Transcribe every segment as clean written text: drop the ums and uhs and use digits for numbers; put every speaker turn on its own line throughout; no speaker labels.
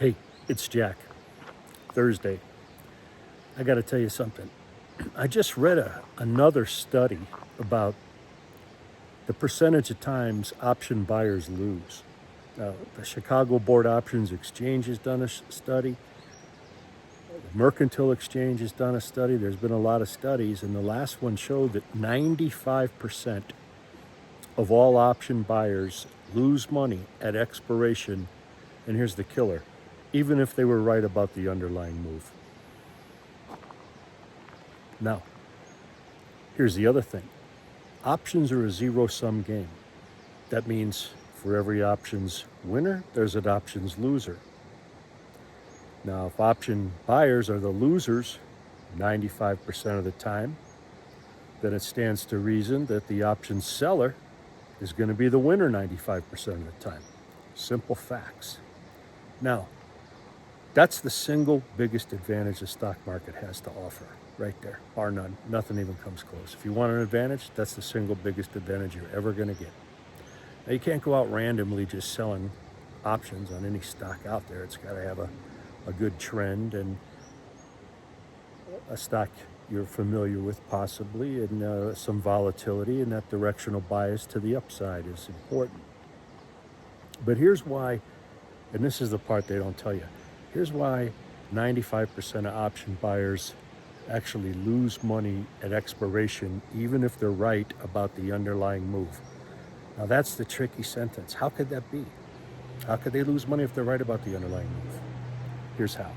Hey, it's Jack. Thursday. I got to tell you something. I just read another study about the percentage of times option buyers lose. The Chicago Board Options Exchange has done a study. The Mercantile Exchange has done a study. There's been a lot of studies, and the last one showed that 95% of all option buyers lose money at expiration. And here's the killer, even if they were right about the underlying move. Now, here's the other thing. Options are a zero-sum game. That means for every options winner, there's an options loser. Now, if option buyers are the losers 95% of the time, then it stands to reason that the options seller is going to be the winner 95% of the time. Simple facts. Now, that's the single biggest advantage the stock market has to offer, right there, bar none. Nothing even comes close. If you want an advantage, that's the single biggest advantage you're ever going to get. Now, you can't go out randomly just selling options on any stock out there. It's got to have a good trend and a stock you're familiar with possibly, and some volatility, and that directional bias to the upside is important. But here's why, and this is the part they don't tell you, here's why 95% of option buyers actually lose money at expiration, even if they're right about the underlying move. Now that's the tricky sentence. How could that be? How could they lose money if they're right about the underlying move? Here's how.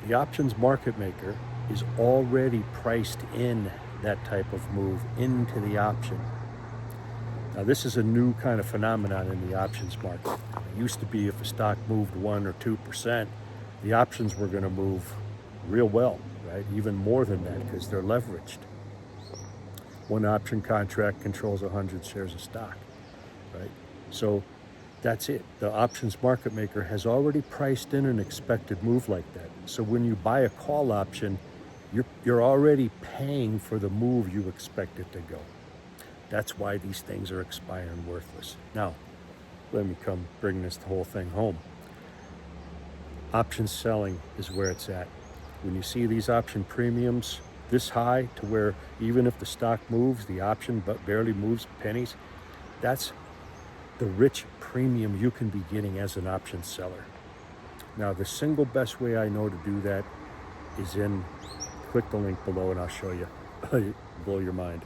The options market maker is already priced in that type of move into the option. Now this is a new kind of phenomenon in the options market. It used to be if a stock moved 1 or 2%, the options were going to move real well, right? Even more than that because they're leveraged. One option contract controls 100 shares of stock, right? So that's it. The options market maker has already priced in an expected move like that. So when you buy a call option, you're already paying for the move you expect it to go. That's why these things are expiring worthless. Now, let me come bring this whole thing home. Option selling is where it's at. When you see these option premiums this high to where even if the stock moves, the option but barely moves pennies, that's the rich premium you can be getting as an option seller. Now, the single best way I know to do that is click the link below and I'll show you. Blow your mind.